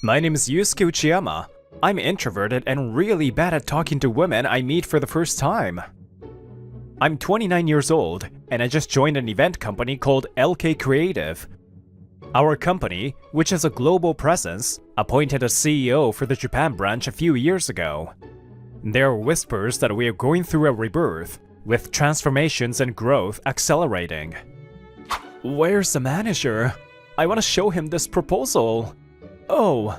My name is Yusuke Uchiyama. I'm introverted and really bad at talking to women I meet for the first time. I'm 29 years old, and I just joined an event company called LK Creative. Our company, which has a global presence, appointed a CEO for the Japan branch a few years ago. There are whispers that we are going through a rebirth, with transformations and growth accelerating. Where's the manager? I want to show him this proposal. Oh.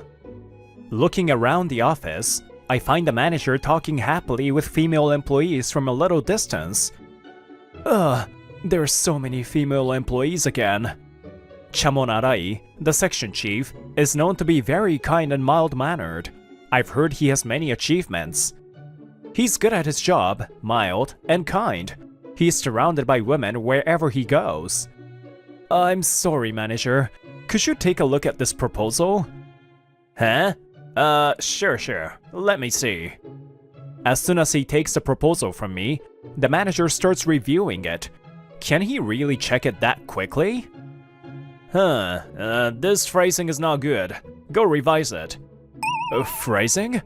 Looking around the office, I find the manager talking happily with female employees from a little distance. There are so many female employees again. Chamon Arai, the section chief, is known to be very kind and mild-mannered. I've heard he has many achievements. He's good at his job, mild, and kind. He's surrounded by women wherever he goes. I'm sorry, manager. Could you take a look at this proposal? Huh? Sure. Let me see. As soon as he takes the proposal from me, the manager starts reviewing it. Can he really check it that quickly? This phrasing is not good. Go revise it. Phrasing?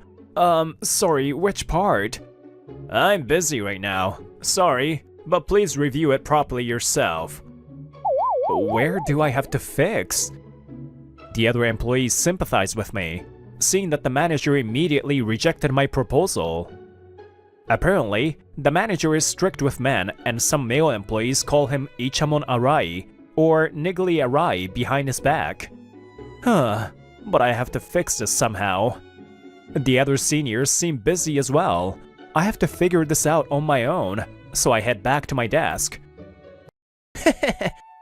Sorry, which part? I'm busy right now. Sorry, but please review it properly yourself. Where do I have to fix? The other employees sympathize with me, seeing that the manager immediately rejected my proposal. Apparently, the manager is strict with men, and some male employees call him Ichamon Arai, or Niggly Arai behind his back. But I have to fix this somehow. The other seniors seem busy as well. I have to figure this out on my own, so I head back to my desk.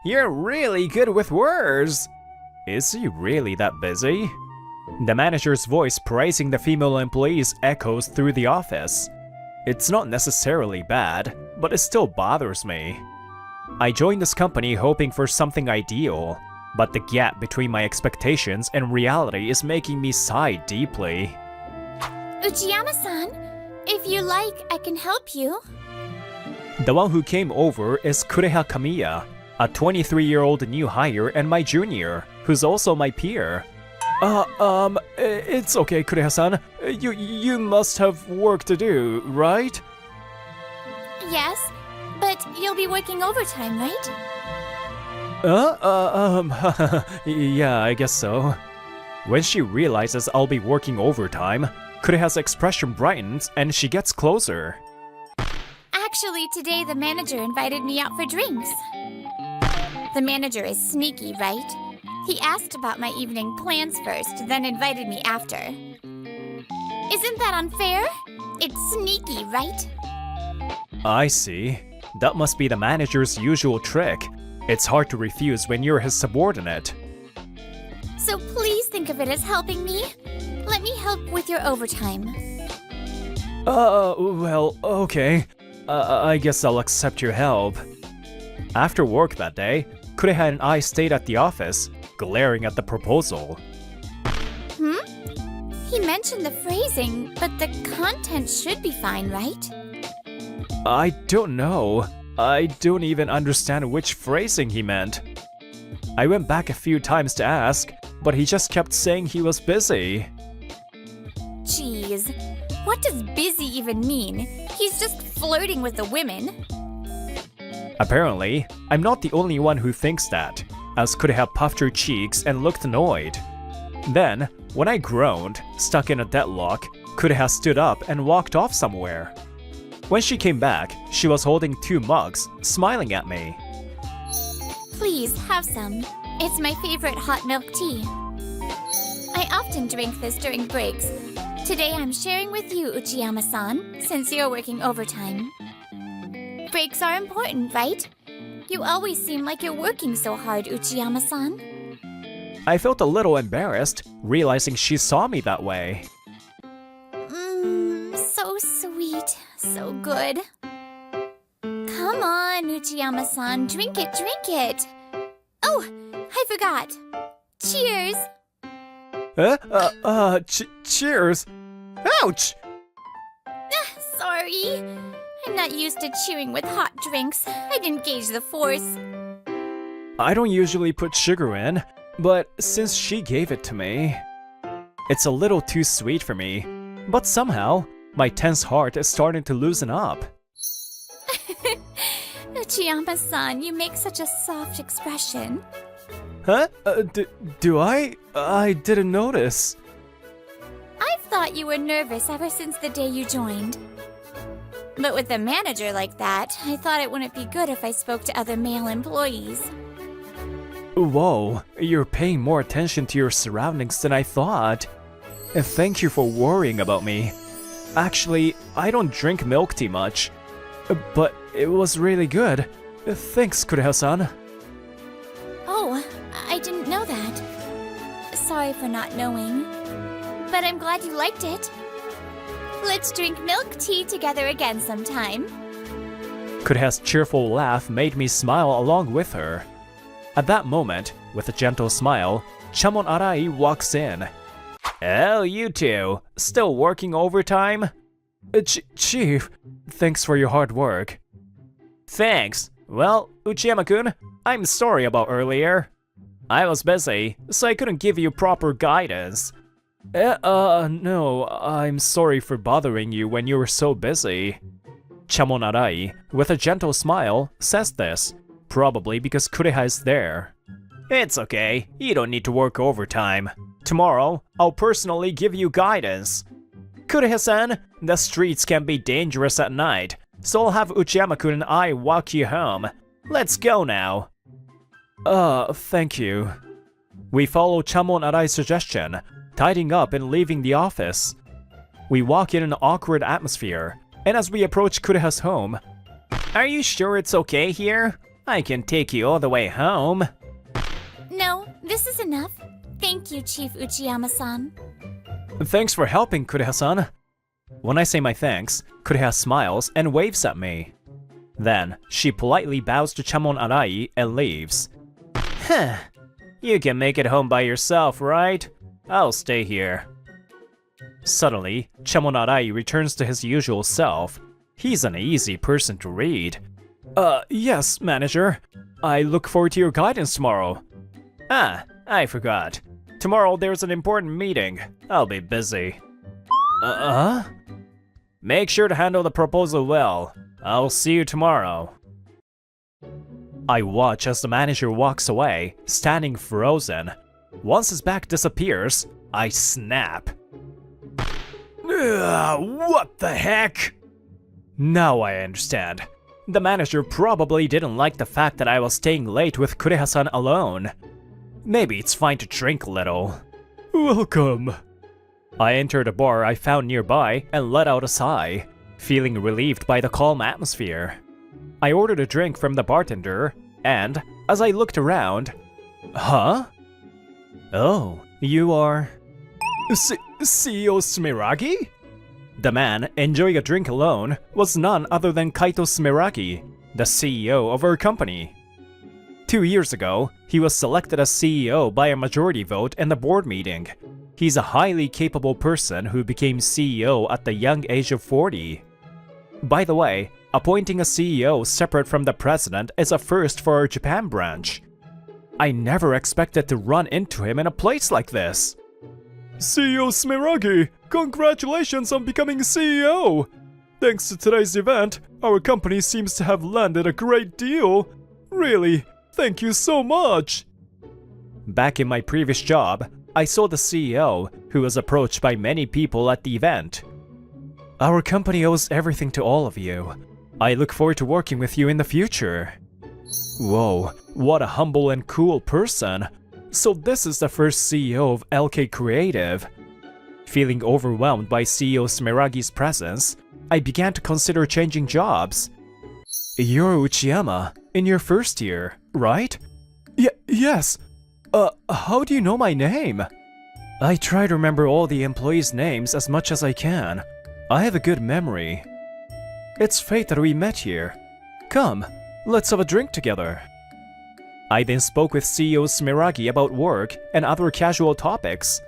You're really good with words! Is he really that busy? The manager's voice praising the female employees echoes through the office. It's not necessarily bad, but it still bothers me. I joined this company hoping for something ideal, but the gap between my expectations and reality is making me sigh deeply. Uchiyama-san, if you like, I can help you. The one who came over is Kureha Kamiya, a 23-year-old new hire and my junior, who's also my peer. It's okay, Kureha-san. You must have work to do, right? Yes, but you'll be working overtime, right? Yeah, I guess so. When she realizes I'll be working overtime, Kureha's expression brightens and she gets closer. Actually, today the manager invited me out for drinks. The manager is sneaky, right? He asked about my evening plans first, then invited me after. Isn't that unfair? It's sneaky, right? I see. That must be the manager's usual trick. It's hard to refuse when you're his subordinate. So please think of it as helping me. Let me help with your overtime. Well, okay. I guess I'll accept your help. After work that day, Kureha and I stayed at the office, glaring at the proposal. He mentioned the phrasing, but the content should be fine, right? I don't know. I don't even understand which phrasing he meant. I went back a few times to ask, but he just kept saying he was busy. Jeez, what does busy even mean? He's just flirting with the women. Apparently, I'm not the only one who thinks that, as Kureha puffed her cheeks and looked annoyed. Then, when I groaned, stuck in a deadlock, Kureha stood up and walked off somewhere. When she came back, she was holding 2 mugs, smiling at me. Please, have some. It's my favorite hot milk tea. I often drink this during breaks. Today I'm sharing with you, Uchiyama-san, since you're working overtime. Breaks are important, right? You always seem like you're working so hard, Uchiyama-san. I felt a little embarrassed, realizing she saw me that way. So sweet. So good. Come on, Uchiyama-san, drink it. Oh, I forgot. Cheers! Cheers! Ouch! Sorry. I'm not used to chewing with hot drinks. I didn't gauge the force. I don't usually put sugar in, but since she gave it to me... It's a little too sweet for me, but somehow, my tense heart is starting to loosen up. Uchiyama-san, you make such a soft expression. Huh? Do I? I didn't notice. I've thought you were nervous ever since the day you joined. But with a manager like that, I thought it wouldn't be good if I spoke to other male employees. Whoa, you're paying more attention to your surroundings than I thought. And thank you for worrying about me. Actually, I don't drink milk tea much. But it was really good. Thanks, Kureha-san. Oh, I didn't know that. Sorry for not knowing. But I'm glad you liked it. Let's drink milk tea together again sometime. Kureha's cheerful laugh made me smile along with her. At that moment, with a gentle smile, Chamon Arai walks in. Oh, you two, still working overtime? Chief, thanks for your hard work. Thanks. Well, Uchiyama-kun, I'm sorry about earlier. I was busy, so I couldn't give you proper guidance. No, I'm sorry for bothering you when you were so busy. Chamon Arai, with a gentle smile, says this, probably because Kureha is there. It's okay, you don't need to work overtime. Tomorrow, I'll personally give you guidance. Kureha-san, the streets can be dangerous at night, so I'll have Uchiyama-kun and I walk you home. Let's go now. Thank you. We follow Chamon Arai's suggestion, tidying up and leaving the office. We walk in an awkward atmosphere, and as we approach Kureha's home, are you sure it's okay here? I can take you all the way home. No, this is enough. Thank you, Chief Uchiyama-san. Thanks for helping, Kureha-san. When I say my thanks, Kureha smiles and waves at me. Then, she politely bows to Chamon Arai and leaves. Huh. You can make it home by yourself, right? I'll stay here. Suddenly, Chamon Arai returns to his usual self. He's an easy person to read. Yes, manager. I look forward to your guidance tomorrow. Ah, I forgot. Tomorrow there's an important meeting. I'll be busy. Make sure to handle the proposal well. I'll see you tomorrow. I watch as the manager walks away, standing frozen. Once his back disappears, I snap. What the heck? Now I understand. The manager probably didn't like the fact that I was staying late with Kureha-san alone. Maybe it's fine to drink a little. Welcome. I entered a bar I found nearby and let out a sigh, feeling relieved by the calm atmosphere. I ordered a drink from the bartender, and as I looked around... Huh? Oh, you are... CEO Sumeragi? The man, enjoying a drink alone, was none other than Kaito Sumeragi, the CEO of our company. 2 years ago, he was selected as CEO by a majority vote in the board meeting. He's a highly capable person who became CEO at the young age of 40. By the way, appointing a CEO separate from the president is a first for our Japan branch. I never expected to run into him in a place like this. CEO Sumeragi, congratulations on becoming CEO! Thanks to today's event, our company seems to have landed a great deal. Really, thank you so much! Back in my previous job, I saw the CEO, who was approached by many people at the event. Our company owes everything to all of you. I look forward to working with you in the future. Whoa, what a humble and cool person. So this is the first CEO of LK Creative. Feeling overwhelmed by CEO Sumeragi's presence, I began to consider changing jobs. You're Uchiyama, in your first year, right? Yes. How do you know my name? I try to remember all the employees' names as much as I can. I have a good memory. It's fate that we met here. Come, let's have a drink together. I then spoke with CEO Sumeragi about work and other casual topics.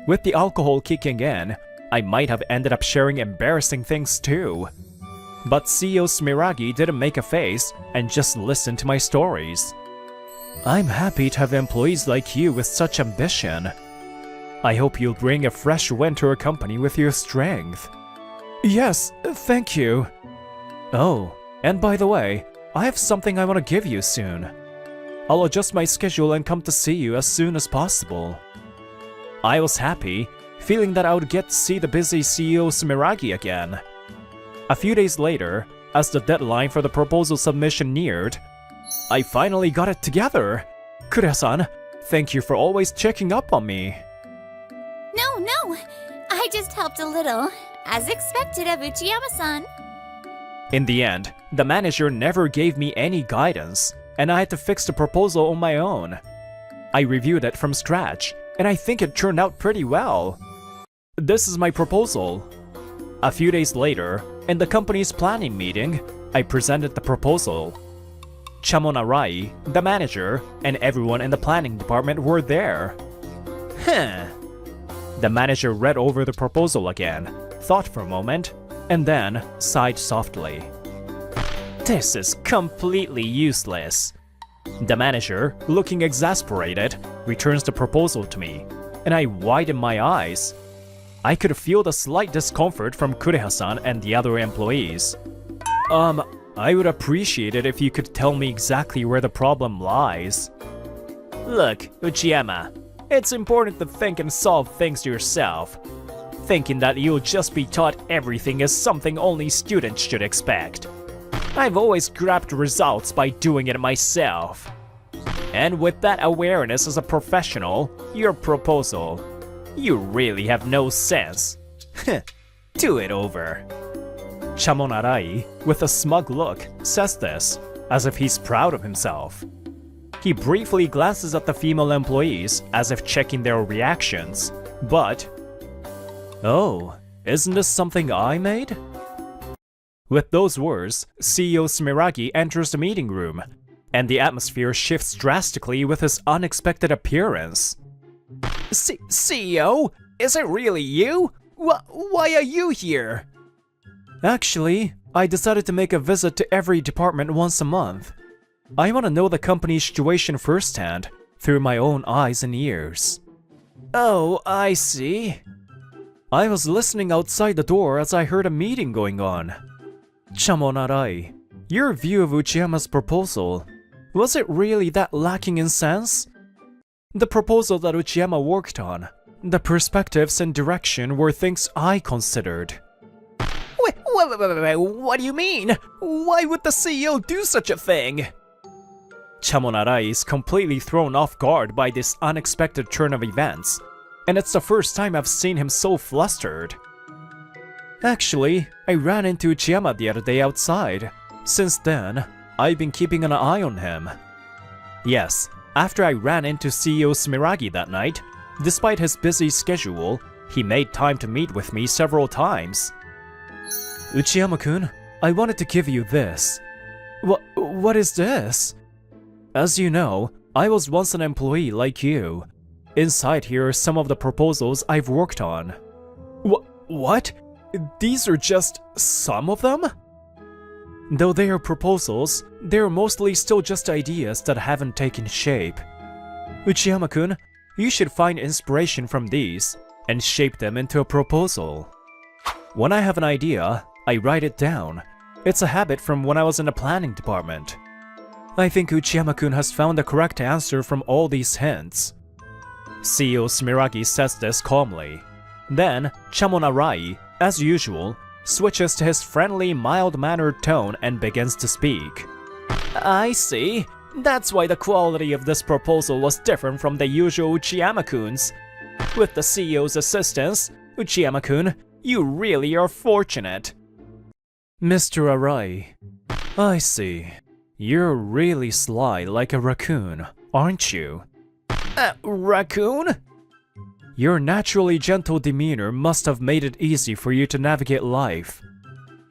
With the alcohol kicking in, I might have ended up sharing embarrassing things too. But CEO Sumeragi didn't make a face and just listened to my stories. I'm happy to have employees like you with such ambition. I hope you'll bring a fresh wind to our company with your strength. Yes, thank you. Oh, and by the way, I have something I want to give you soon. I'll adjust my schedule and come to see you as soon as possible. I was happy, feeling that I would get to see the busy CEO Sumeragi again. A few days later, as the deadline for the proposal submission neared, I finally got it together. Kure-san, thank you for always checking up on me. No, I just helped a little, as expected of Uchiyama-san. In the end, the manager never gave me any guidance, and I had to fix the proposal on my own. I reviewed it from scratch, and I think it turned out pretty well. This is my proposal. A few days later, in the company's planning meeting, I presented the proposal. Chamon Arai, the manager, and everyone in the planning department were there. The manager read over the proposal again, thought for a moment, and then sighed softly. This is completely useless. The manager, looking exasperated, returns the proposal to me, and I widen my eyes. I could feel the slight discomfort from Kureha-san and the other employees. I would appreciate it if you could tell me exactly where the problem lies. Look, Uchiyama, it's important to think and solve things yourself. Thinking that you'll just be taught everything is something only students should expect. I've always grabbed results by doing it myself. And with that awareness as a professional, your proposal, you really have no sense. Do it over. Chamon Arai, with a smug look, says this, as if he's proud of himself. He briefly glances at the female employees, as if checking their reactions, but... Oh, isn't this something I made? With those words, CEO Sumeragi enters the meeting room, and the atmosphere shifts drastically with his unexpected appearance. CEO? Is it really you? Why are you here? Actually, I decided to make a visit to every department once a month. I want to know the company's situation firsthand, through my own eyes and ears. Oh, I see. I was listening outside the door as I heard a meeting going on. Chamon Arai, your view of Uchiyama's proposal, was it really that lacking in sense? The proposal that Uchiyama worked on, the perspectives and direction were things I considered. Wait, what do you mean? Why would the CEO do such a thing? Chamon Arai is completely thrown off guard by this unexpected turn of events, and it's the first time I've seen him so flustered. Actually, I ran into Uchiyama the other day outside. Since then, I've been keeping an eye on him. Yes, after I ran into CEO Sumeragi that night, despite his busy schedule, he made time to meet with me several times. Uchiyama-kun, I wanted to give you this. What is this? As you know, I was once an employee like you. Inside here are some of the proposals I've worked on. What? These are just some of them? Though they are proposals, they are mostly still just ideas that haven't taken shape. Uchiyama-kun, you should find inspiration from these and shape them into a proposal. When I have an idea, I write it down. It's a habit from when I was in the planning department. I think Uchiyama-kun has found the correct answer from all these hints. CEO Sumeragi says this calmly. Then, Chamon Arai, as usual, switches to his friendly, mild-mannered tone and begins to speak. I see. That's why the quality of this proposal was different from the usual Uchiyama-kun's. With the CEO's assistance, Uchiyama-kun, you really are fortunate. Mr. Arai, I see. You're really sly like a raccoon, aren't you? Raccoon? Your naturally gentle demeanor must have made it easy for you to navigate life.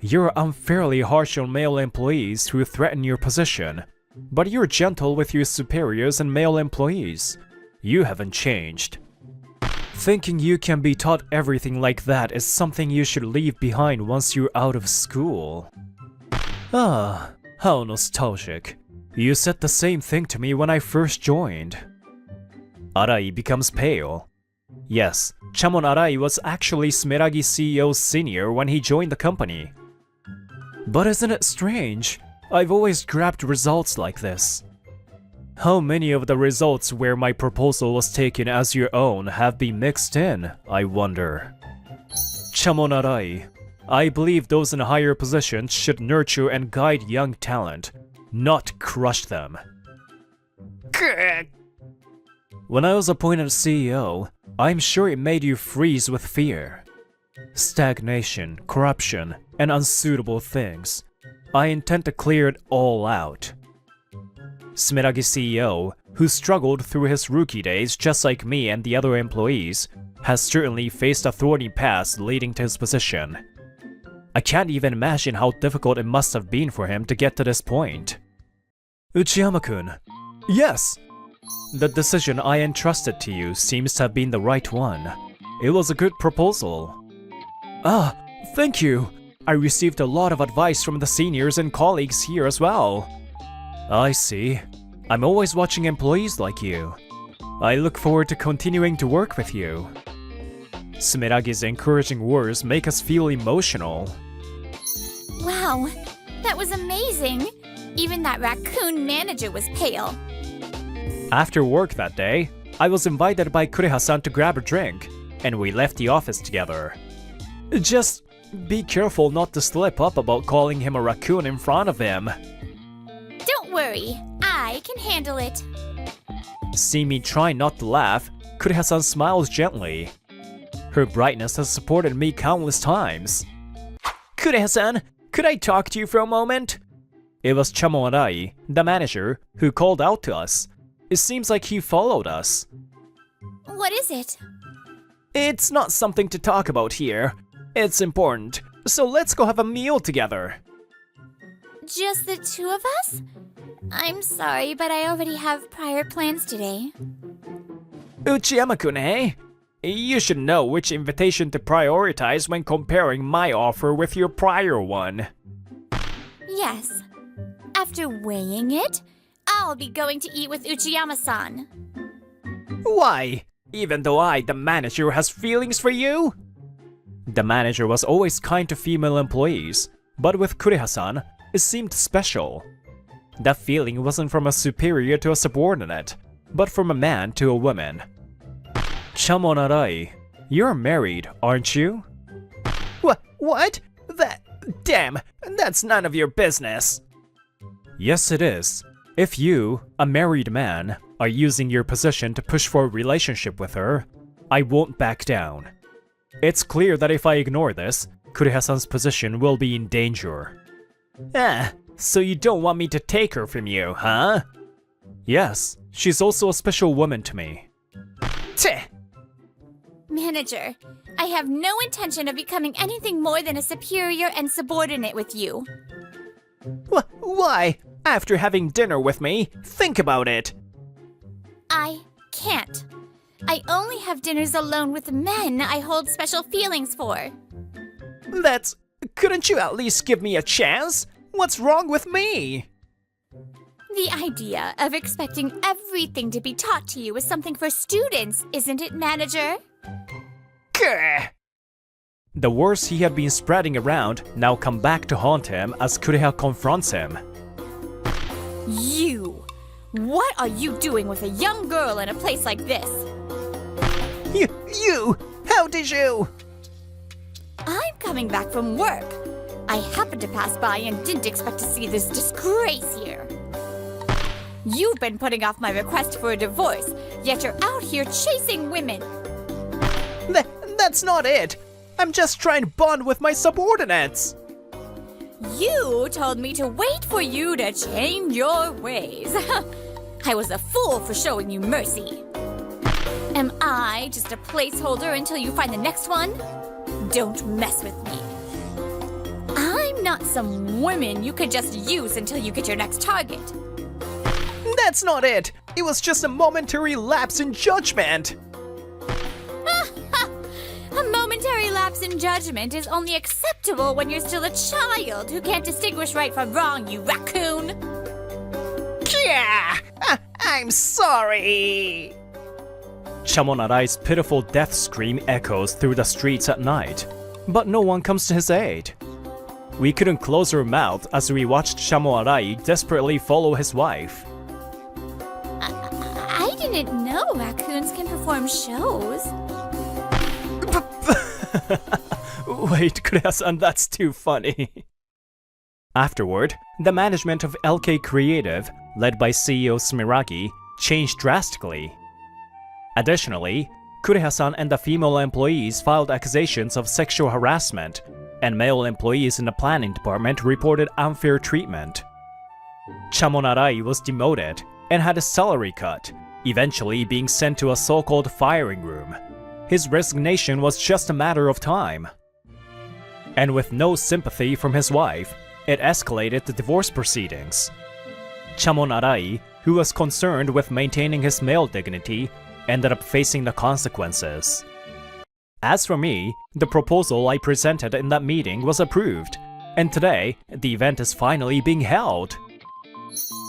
You're unfairly harsh on male employees who threaten your position, but you're gentle with your superiors and male employees. You haven't changed. Thinking you can be taught everything like that is something you should leave behind once you're out of school. Ah, how nostalgic. You said the same thing to me when I first joined. Arai becomes pale. Yes, Chamon Arai was actually Smeragi CEO's senior when he joined the company. But isn't it strange? I've always grabbed results like this. How many of the results where my proposal was taken as your own have been mixed in, I wonder? Chamon Arai, I believe those in higher positions should nurture and guide young talent, not crush them. When I was appointed CEO, I'm sure it made you freeze with fear. Stagnation, corruption, and unsuitable things. I intend to clear it all out. Smeragi CEO, who struggled through his rookie days just like me and the other employees, has certainly faced a thorny past leading to his position. I can't even imagine how difficult it must have been for him to get to this point. Uchiyama-kun. Yes! The decision I entrusted to you seems to have been the right one. It was a good proposal. Ah, thank you. I received a lot of advice from the seniors and colleagues here as well. I see. I'm always watching employees like you. I look forward to continuing to work with you. Smeragi's encouraging words make us feel emotional. Wow, that was amazing. Even that raccoon manager was pale. After work that day, I was invited by Kureha-san to grab a drink, and we left the office together. Just be careful not to slip up about calling him a raccoon in front of him. Don't worry, I can handle it. See me try not to laugh, Kureha-san smiles gently. Her brightness has supported me countless times. Kureha-san, could I talk to you for a moment? It was Chamon Arai, the manager, who called out to us. It seems like he followed us. What is it? It's not something to talk about here. It's important, so let's go have a meal together. Just the two of us? I'm sorry, but I already have prior plans today. Uchiyama-kun, eh? You should know which invitation to prioritize when comparing my offer with your prior one. Yes. After weighing it, I'll be going to eat with Uchiyama-san. Why? Even though I, the manager, has feelings for you? The manager was always kind to female employees, but with Kureha-san, it seemed special. That feeling wasn't from a superior to a subordinate, but from a man to a woman. Chamon Arai, you're married, aren't you? What? Damn, that's none of your business. Yes, it is. If you, a married man, are using your position to push for a relationship with her, I won't back down. It's clear that if I ignore this, Kureha-san's position will be in danger. So you don't want me to take her from you, huh? Yes, she's also a special woman to me. Tch! Manager, I have no intention of becoming anything more than a superior and subordinate with you. Why? After having dinner with me, think about it. I can't. I only have dinners alone with men I hold special feelings for. Couldn't you at least give me a chance? What's wrong with me? The idea of expecting everything to be taught to you is something for students, isn't it, manager? Grr. The words he had been spreading around now come back to haunt him as Kureha confronts him. You! What are you doing with a young girl in a place like this? You! How did you? I'm coming back from work. I happened to pass by and didn't expect to see this disgrace here. You've been putting off my request for a divorce, yet you're out here chasing women. That's not it. I'm just trying to bond with my subordinates. You told me to wait for you to change your ways. I was a fool for showing you mercy. Am I just a placeholder until you find the next one? Don't mess with me. I'm not some woman you could just use until you get your next target. That's not it. It was just a momentary lapse in judgment. A momentary lapse in judgment is only acceptable when you're still a child who can't distinguish right from wrong, you raccoon. Yeah, I'm sorry. Chamonarai's pitiful death scream echoes through the streets at night, but no one comes to his aid. We couldn't close our mouth as we watched Chamonarai desperately follow his wife. I didn't know raccoons can perform shows. Wait, Kureha-san, that's too funny. Afterward, the management of LK Creative, led by CEO Sumiragi, changed drastically. Additionally, Kureha-san and the female employees filed accusations of sexual harassment, and male employees in the planning department reported unfair treatment. Chamonarai was demoted and had a salary cut, eventually being sent to a so-called firing room. His resignation was just a matter of time. And with no sympathy from his wife, it escalated the divorce proceedings. Chamonarai, who was concerned with maintaining his male dignity, ended up facing the consequences. As for me, the proposal I presented in that meeting was approved, and today, the event is finally being held.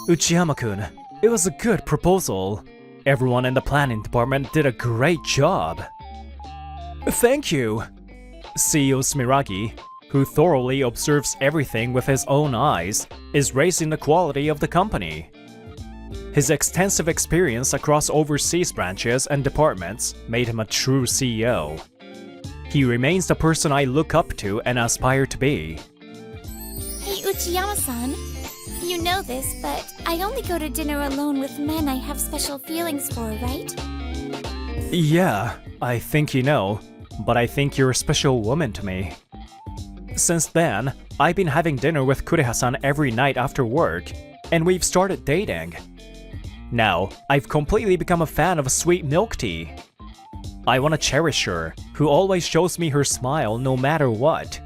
Uchiyama-kun, it was a good proposal. Everyone in the planning department did a great job. Thank you. CEO Sumiragi, who thoroughly observes everything with his own eyes, is raising the quality of the company. His extensive experience across overseas branches and departments made him a true CEO. He remains the person I look up to and aspire to be. Hey, Uchiyama-san. You know this, but I only go to dinner alone with men I have special feelings for, right? Yeah, I think you know, but I think you're a special woman to me. Since then, I've been having dinner with Kureha-san every night after work, and we've started dating. Now, I've completely become a fan of sweet milk tea. I want to cherish her, who always shows me her smile no matter what.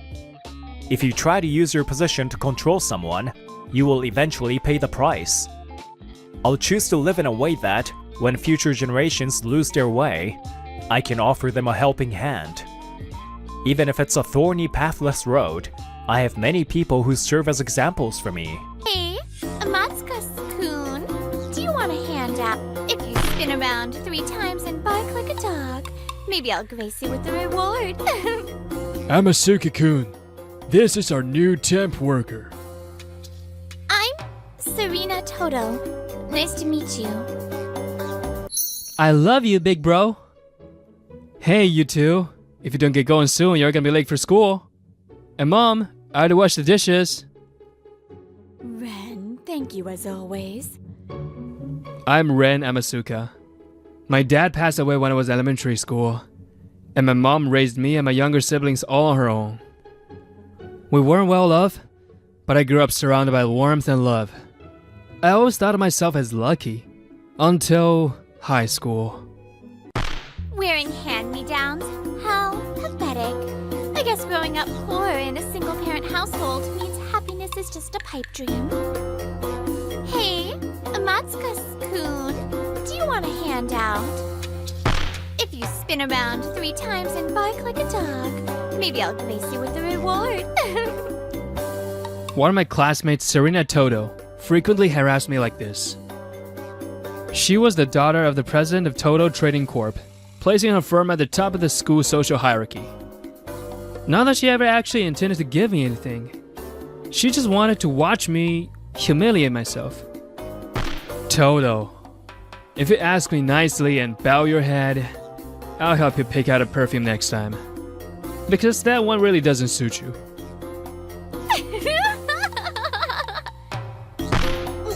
If you try to use your position to control someone, you will eventually pay the price. I'll choose to live in a way that, when future generations lose their way, I can offer them a helping hand. Even if it's a thorny, pathless road, I have many people who serve as examples for me. Hey, Amatsuka-kun, do you want a handout? If you spin around 3 times and bark like a dog, maybe I'll grace you with the reward. Amasuka-kun, this is our new temp worker. I'm Serena Toto. Nice to meet you. I love you, big bro. Hey, you two. If you don't get going soon, you're gonna be late for school. And Mom, I had to wash the dishes. Ren, thank you as always. I'm Ren Amasuka. My dad passed away when I was elementary school, and my mom raised me and my younger siblings all on her own. We weren't well off, but I grew up surrounded by warmth and love. I always thought of myself as lucky, until high school. Wearing hand-me-downs? How pathetic. I guess growing up poor in a single-parent household means happiness is just a pipe dream. Hey, Amatsuka-kun, do you want a handout? If you spin around 3 times and bark like a dog, maybe I'll grace you with the reward. One of my classmates, Serena Toto, frequently harassed me like this. She was the daughter of the president of Toto Trading Corp., placing her firm at the top of the school social hierarchy. Not that she ever actually intended to give me anything. She just wanted to watch me humiliate myself. Toto, if you ask me nicely and bow your head, I'll help you pick out a perfume next time. Because that one really doesn't suit you.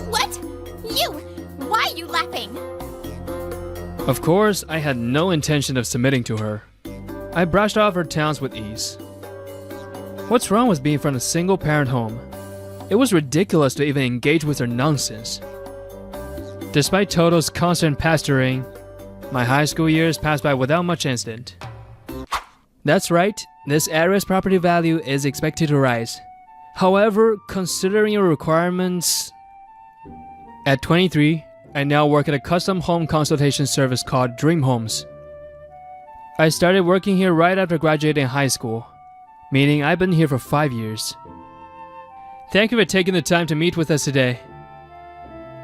What? You? Why are you laughing? Of course, I had no intention of submitting to her. I brushed off her talents with ease. What's wrong with being from a single-parent home? It was ridiculous to even engage with her nonsense. Despite Toto's constant pestering, my high school years passed by without much incident. That's right, this area's property value is expected to rise. However, considering your requirements... At 23, I now work at a custom home consultation service called Dream Homes. I started working here right after graduating high school, meaning I've been here for 5 years. Thank you for taking the time to meet with us today.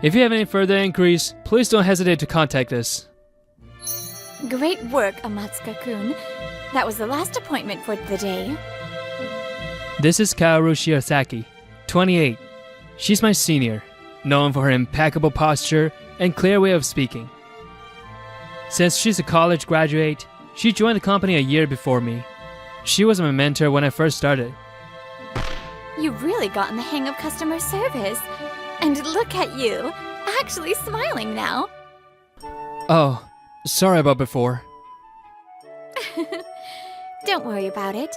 If you have any further inquiries, please don't hesitate to contact us. Great work, Amatsuka-kun. That was the last appointment for the day. This is Kaoru Shirasaki, 28. She's my senior, known for her impeccable posture and clear way of speaking. Since she's a college graduate, she joined the company a year before me. She was my mentor when I first started. You've really gotten the hang of customer service. And look at you, actually smiling now. Oh, sorry about before. Don't worry about it.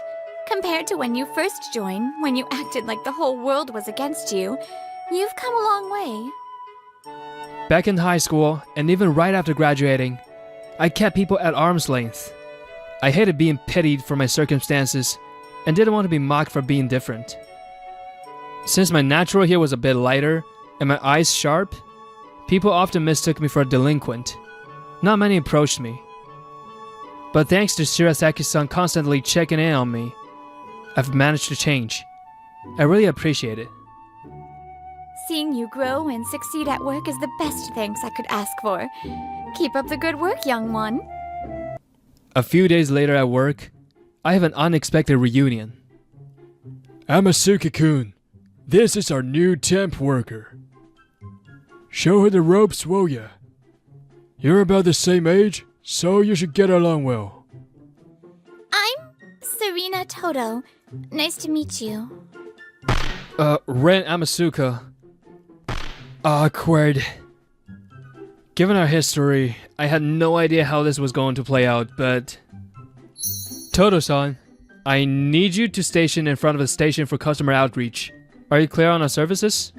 Compared to when you first joined, when you acted like the whole world was against you, you've come a long way. Back in high school, and even right after graduating, I kept people at arm's length. I hated being pitied for my circumstances, and didn't want to be mocked for being different. Since my natural hair was a bit lighter, and my eyes sharp, people often mistook me for a delinquent. Not many approached me. But thanks to Shirasaki-san constantly checking in on me, I've managed to change. I really appreciate it. Seeing you grow and succeed at work is the best thanks I could ask for. Keep up the good work, young one. A few days later at work, I have an unexpected reunion. Amasuka-kun, this is our new temp worker. Show her the ropes, will ya? You're about the same age, so you should get along well. I'm Serena Toto. Nice to meet you. Ren Amasuka. Awkward. Given our history, I had no idea how this was going to play out, but... Toto-san, I need you to station in front of a station for customer outreach. Are you clear on our services?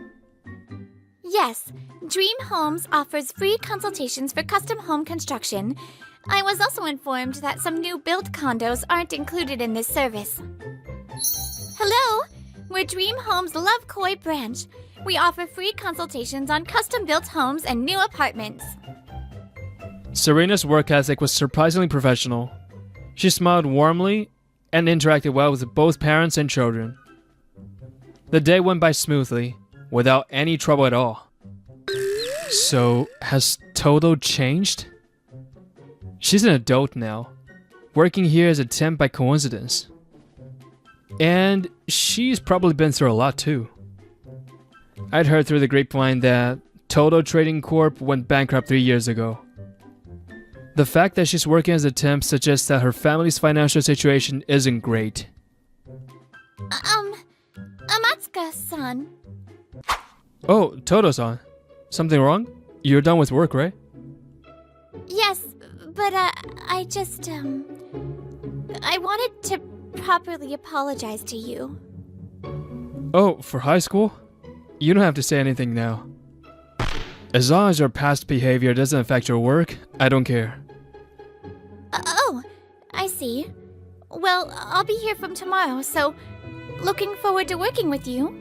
Yes, Dream Homes offers free consultations for custom home construction. I was also informed that some new built condos aren't included in this service. Hello, we're Dream Homes Love Koi branch. We offer free consultations on custom-built homes and new apartments. Serena's work ethic was surprisingly professional. She smiled warmly and interacted well with both parents and children. The day went by smoothly, without any trouble at all. So, has Toto changed? She's an adult now, working here as a temp by coincidence. And she's probably been through a lot too. I'd heard through the grapevine that Toto Trading Corp went bankrupt 3 years ago. The fact that she's working as a temp suggests that her family's financial situation isn't great. Amatsuka-san. Oh, Toto-san. Something wrong? You're done with work, right? Yes, but I just, I wanted to properly apologize to you. Oh, for high school? You don't have to say anything now. As long as your past behavior doesn't affect your work, I don't care. Oh, I see. Well, I'll be here from tomorrow, so looking forward to working with you.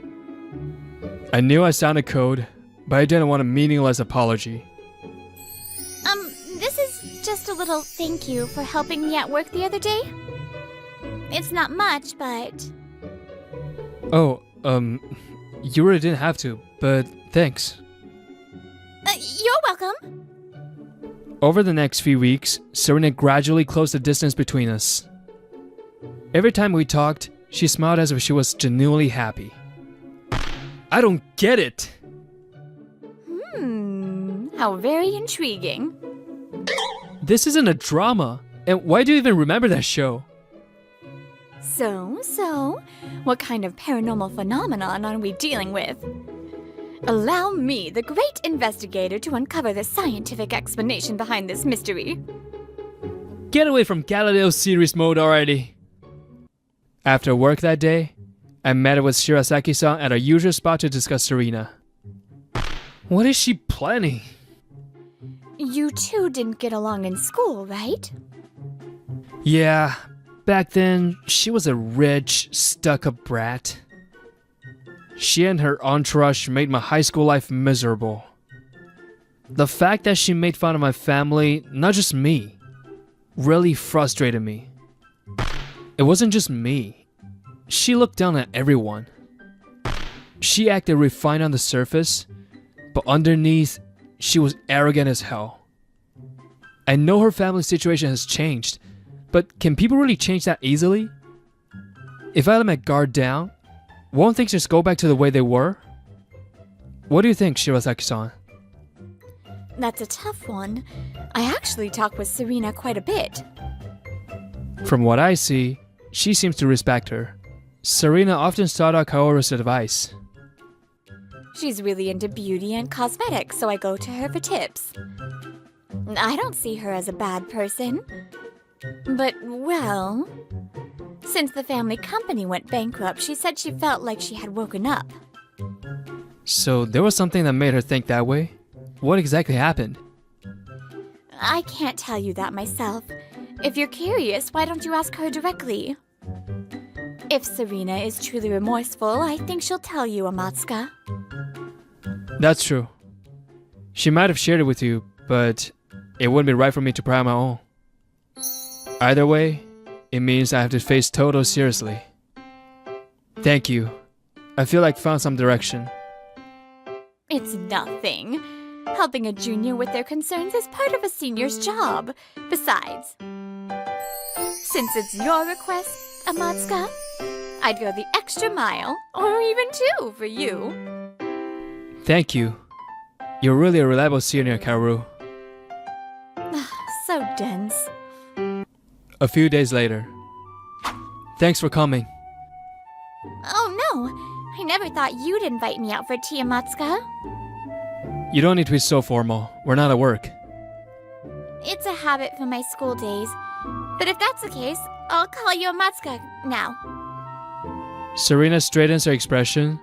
I knew I sounded code, but I didn't want a meaningless apology. This is just a little thank you for helping me at work the other day. It's not much, but... Oh, you really didn't have to, but thanks. You're welcome. Over the next few weeks, Serena gradually closed the distance between us. Every time we talked, she smiled as if she was genuinely happy. I don't get it! How very intriguing. This isn't a drama, and why do you even remember that show? So, what kind of paranormal phenomenon are we dealing with? Allow me, the great investigator, to uncover the scientific explanation behind this mystery. Get away from Galileo series mode already! After work that day, I met with Shirasaki-san at our usual spot to discuss Serena. What is she planning? You two didn't get along in school, right? Yeah, back then, she was a rich, stuck-up brat. She and her entourage made my high school life miserable. The fact that she made fun of my family, not just me, really frustrated me. It wasn't just me. She looked down at everyone. She acted refined on the surface, but underneath, she was arrogant as hell. I know her family situation has changed, but can people really change that easily? If I let my guard down, won't things just go back to the way they were? What do you think, Shirasaki-san? That's a tough one. I actually talk with Serena quite a bit. From what I see, she seems to respect her. Serena often sought out Kaoru's advice. She's really into beauty and cosmetics, so I go to her for tips. I don't see her as a bad person. But, well, since the family company went bankrupt, she said she felt like she had woken up. So there was something that made her think that way? What exactly happened? I can't tell you that myself. If you're curious, why don't you ask her directly? If Serena is truly remorseful, I think she'll tell you, Amatsuka. That's true. She might have shared it with you, but it wouldn't be right for me to pry on my own. Either way, it means I have to face Toto seriously. Thank you. I feel like I found some direction. It's nothing. Helping a junior with their concerns is part of a senior's job. Besides, since it's your request, Amatsuka, I'd go the extra mile, or even two, for you. Thank you. You're really a reliable senior, Kaoru. So dense. A few days later. Thanks for coming. Oh no, I never thought you'd invite me out for tea, Amatsuka. You don't need to be so formal. We're not at work. It's a habit from my school days. But if that's the case, I'll call you Amatsuka now. Serena straightens her expression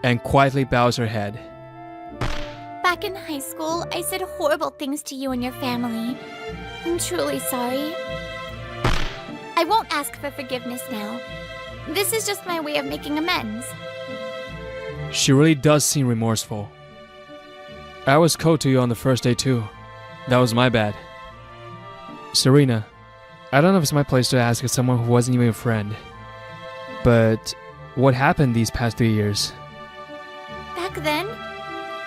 and quietly bows her head. Back in high school, I said horrible things to you and your family. I'm truly sorry. I won't ask for forgiveness now. This is just my way of making amends. She really does seem remorseful. I was cold to you on the first day too. That was my bad. Serena, I don't know if it's my place to ask as someone who wasn't even a friend. But what happened these past 3 years? Back then,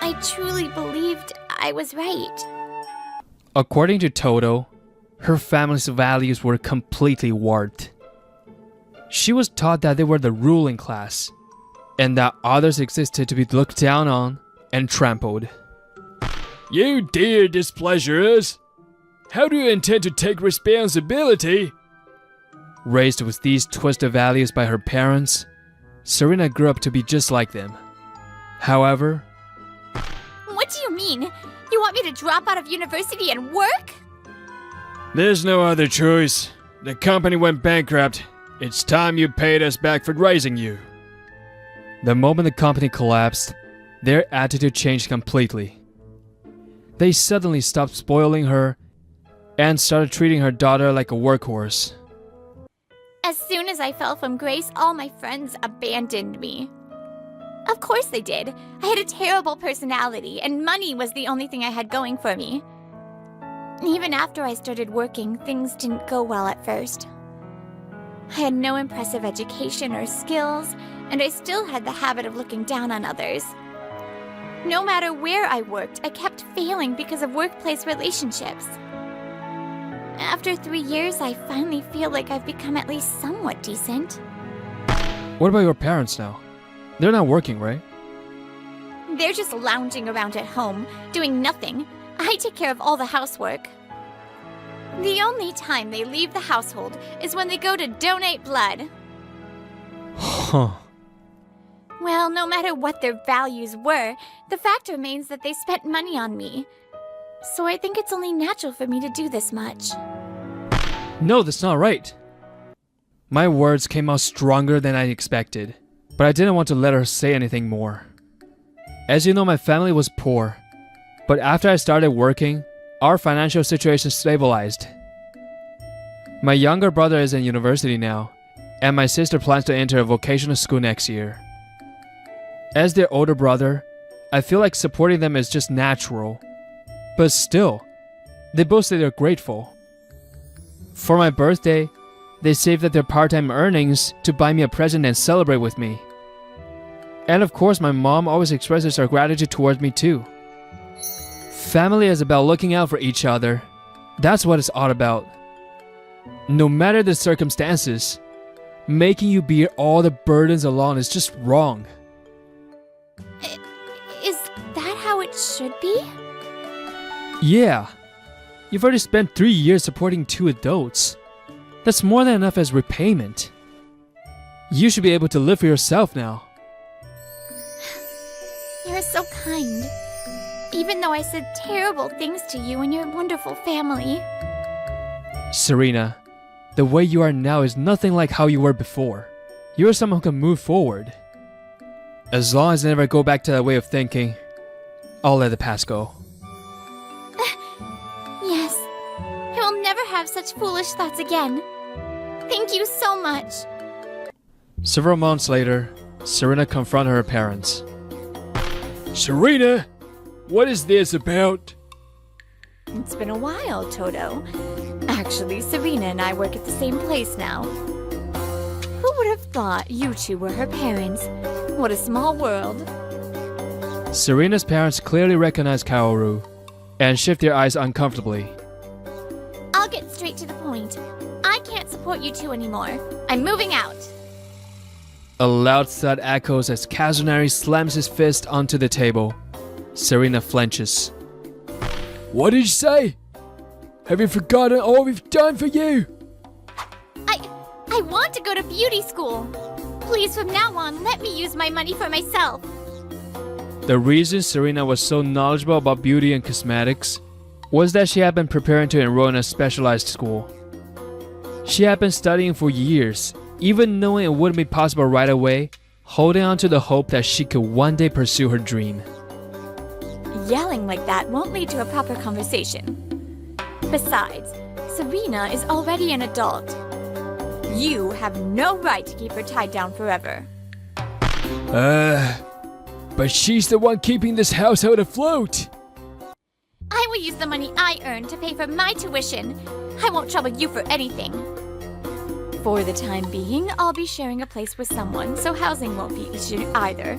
I truly believed I was right. According to Toto, her family's values were completely warped. She was taught that they were the ruling class, and that others existed to be looked down on and trampled. You dear displeasures! How do you intend to take responsibility? Raised with these twisted values by her parents, Serena grew up to be just like them. However, What do you mean? You want me to drop out of university and work? There's no other choice. The company went bankrupt. It's time you paid us back for raising you. the moment the company collapsed, their attitude changed completely. They suddenly stopped spoiling her and started treating her daughter like a workhorse. As soon as I fell from grace, all my friends abandoned me. Of course they did. I had a terrible personality, and money was the only thing I had going for me. Even after I started working, things didn't go well at first. I had no impressive education or skills, and I still had the habit of looking down on others. No matter where I worked, I kept failing because of workplace relationships. After 3 years, I finally feel like I've become at least somewhat decent. What about your parents now? They're not working, right? They're just lounging around at home, doing nothing. I take care of all the housework. The only time they leave the household is when they go to donate blood. Huh. Well, no matter what their values were, the fact remains that they spent money on me. So I think it's only natural for me to do this much. No, that's not right. My words came out stronger than I expected, but I didn't want to let her say anything more. As you know, my family was poor, but after I started working, our financial situation stabilized. My younger brother is in university now, and my sister plans to enter a vocational school next year. As their older brother, I feel like supporting them is just natural. But still, they both say they're grateful. For my birthday, they saved up their part-time earnings to buy me a present and celebrate with me. And of course, my mom always expresses her gratitude towards me too. Family is about looking out for each other, That's what it's all about. No matter the circumstances, making you bear all the burdens alone is just wrong. Is that how it should be? Yeah. You've already spent 3 years supporting 2 adults. That's more than enough as repayment. You should be able to live for yourself now. You're so kind. Even though I said terrible things to you and your wonderful family. Serena, the way you are now is nothing like how you were before. You are someone who can move forward. As long as I never go back to that way of thinking, I'll let the past go. Yes. I will never have such foolish thoughts again. Thank you so much. Several months later, Serena confronted her parents. Serena, what is this about? It's been a while, Toto. Actually, Serena and I work at the same place now. Who would have thought you two were her parents? What a small world. Serena's parents clearly recognized Kaoru and shift their eyes uncomfortably. I'll get straight to the point. I can't support you two anymore. I'm moving out. A loud thud echoes as Kazunari slams his fist onto the table. Serena flinches. What did you say? Have you forgotten all we've done for you? I want to go to beauty school. Please, from now on, let me use my money for myself. The reason Serena was so knowledgeable about beauty and cosmetics was that she had been preparing to enroll in a specialized school. She had been studying for years, even knowing it wouldn't be possible right away, holding on to the hope that she could one day pursue her dream. Yelling like that won't lead to a proper conversation. Besides, Serena is already an adult. You have no right to keep her tied down forever. But she's the one keeping this household afloat. I will use the money I earn to pay for my tuition. I won't trouble you for anything. For the time being, I'll be sharing a place with someone, so housing won't be issue either.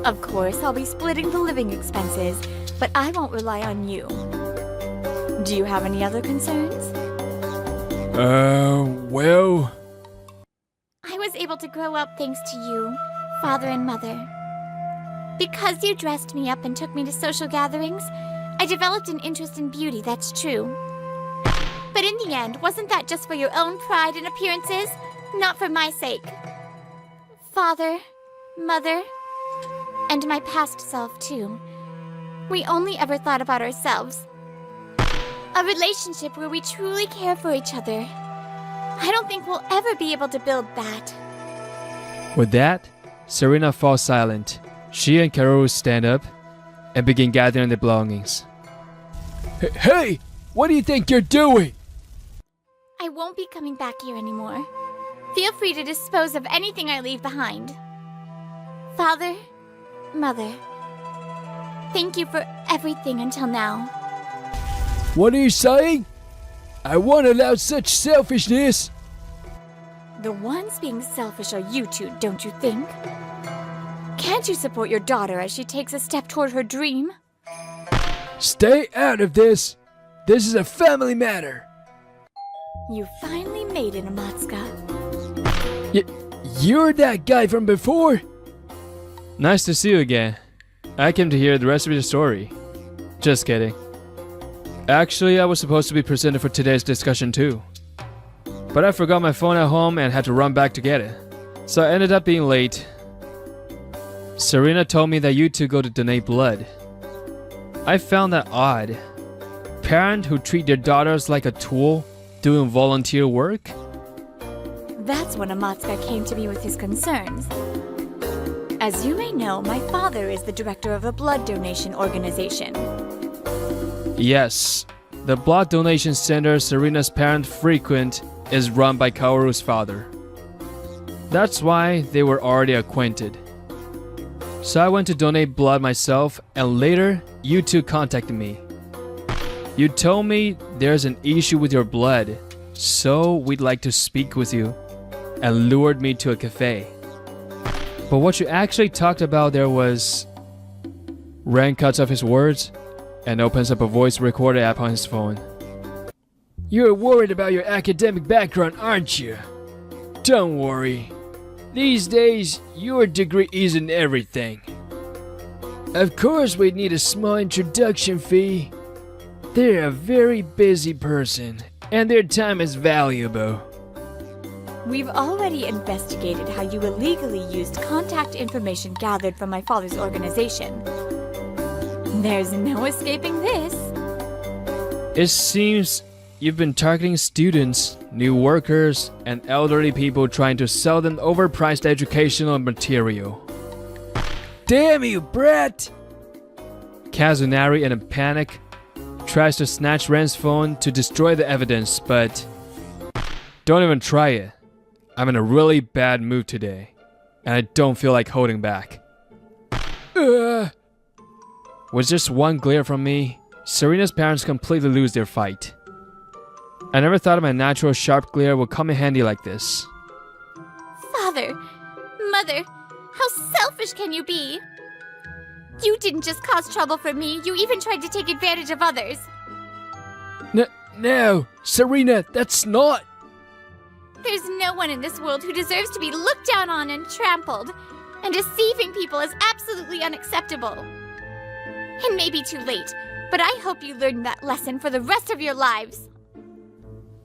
Of course, I'll be splitting the living expenses, but I won't rely on you. Do you have any other concerns? Well... I was able to grow up thanks to you, father and mother. Because you dressed me up and took me to social gatherings, I developed an interest in beauty, that's true. But in the end, wasn't that just for your own pride and appearances? Not for my sake. Father, mother, and my past self, too. We only ever thought about ourselves. A relationship where we truly care for each other. I don't think we'll ever be able to build that. With that, Serena falls silent. She and Kaoru stand up and begin gathering their belongings. Hey! What do you think you're doing? I won't be coming back here anymore. Feel free to dispose of anything I leave behind. Father, mother, thank you for everything until now. What are you saying? I won't allow such selfishness. The ones being selfish are you two, don't you think? Can't you support your daughter as she takes a step toward her dream? Stay out of this. This is a family matter. You finally made it, Amatsuka. You're that guy from before? Nice to see you again. I came to hear the rest of your story. Just kidding. Actually, I was supposed to be presented for today's discussion too. But I forgot my phone at home and had to run back to get it. So I ended up being late. Serena told me that you two go to donate blood. I found that odd. Parents who treat their daughters like a tool doing volunteer work? That's when Amatsuka came to me with his concerns. As you may know, my father is the director of a blood donation organization. Yes, the blood donation center Serena's parents frequent is run by Kaoru's father. That's why they were already acquainted. So I went to donate blood myself, and later, you two contacted me. You told me there's an issue with your blood, so we'd like to speak with you, and lured me to a cafe. But what you actually talked about there was... Ren cuts off his words and opens up a voice recorder app on his phone. You're worried about your academic background, aren't you? Don't worry. These days, your degree isn't everything. Of course, we'd need a small introduction fee. They're a very busy person, and their time is valuable. We've already investigated how you illegally used contact information gathered from my father's organization. There's no escaping this. It seems you've been targeting students, new workers, and elderly people trying to sell them overpriced educational material. Damn you, Brett! Kazunari, in a panic, tries to snatch Ren's phone to destroy the evidence, but don't even try it. I'm in a really bad mood today, and I don't feel like holding back. With just one glare from me, Serena's parents completely lose their fight. I never thought my natural sharp glare would come in handy like this. Father, Mother, how selfish can you be? You didn't just cause trouble for me, you even tried to take advantage of others. No, Serena, that's not... There's no one in this world who deserves to be looked down on and trampled, and deceiving people is absolutely unacceptable. It may be too late, but I hope you learn that lesson for the rest of your lives.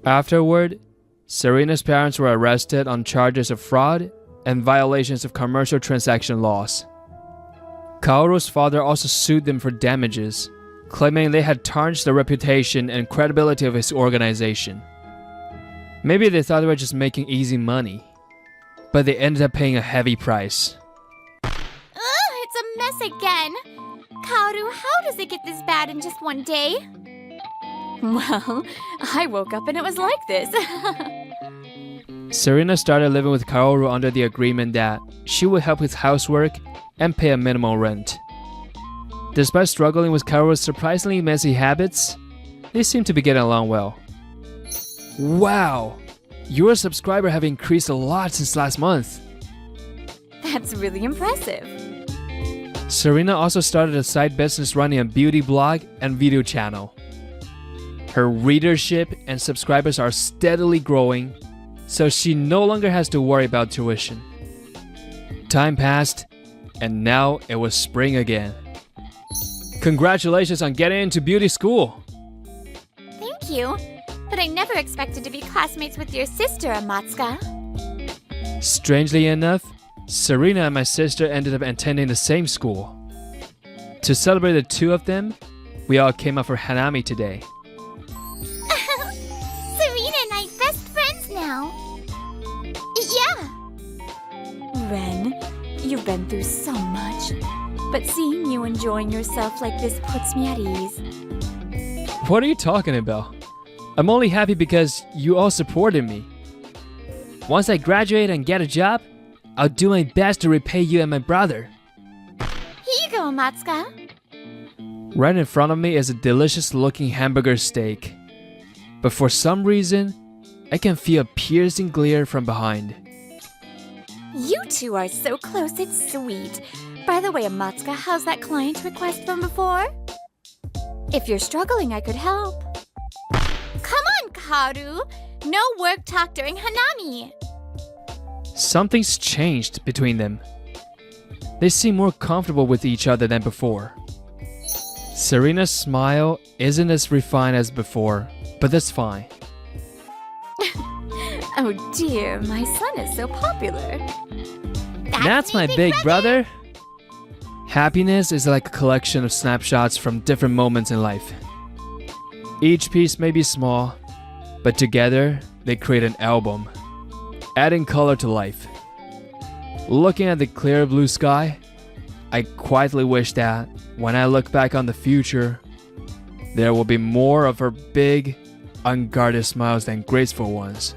Afterward, Serena's parents were arrested on charges of fraud and violations of commercial transaction laws. Kaoru's father also sued them for damages, claiming they had tarnished the reputation and credibility of his organization. Maybe they thought they were just making easy money, but they ended up paying a heavy price. It's a mess again. Kaoru, how does it get this bad in just one day? Well, I woke up and it was like this. Serena started living with Kaoru under the agreement that she would help with housework and pay a minimal rent. Despite struggling with Kaoru's surprisingly messy habits, they seemed to be getting along well. Wow! Your subscribers have increased a lot since last month. That's really impressive. Serena also started a side business running a beauty blog and video channel. Her readership and subscribers are steadily growing, so she no longer has to worry about tuition. Time passed, and now it was spring again. Congratulations on getting into beauty school! Thank you, but I never expected to be classmates with your sister, Amatsuka. Strangely enough, Serena and my sister ended up attending the same school. To celebrate the two of them, we all came out for Hanami today. Serena and I best friends now. Yeah. Ren, you've been through so much, but seeing you enjoying yourself like this puts me at ease. What are you talking about? I'm only happy because you all supported me. Once I graduate and get a job, I'll do my best to repay you and my brother. Here you go, Amatsuka. Right in front of me is a delicious looking hamburger steak. But for some reason, I can feel a piercing glare from behind. You two are so close, it's sweet. By the way, Amatsuka, how's that client request from before? If you're struggling, I could help. Come on, Kaoru. No work talk during Hanami. Something's changed between them. They seem more comfortable with each other than before. Serena's smile isn't as refined as before, but that's fine. Oh dear, my son is so popular. That's my big brother. Happiness is like a collection of snapshots from different moments in life. Each piece may be small, but together they create an album, adding color to life. Looking at the clear blue sky, I quietly wish that when I look back on the future, there will be more of her big, unguarded smiles than graceful ones.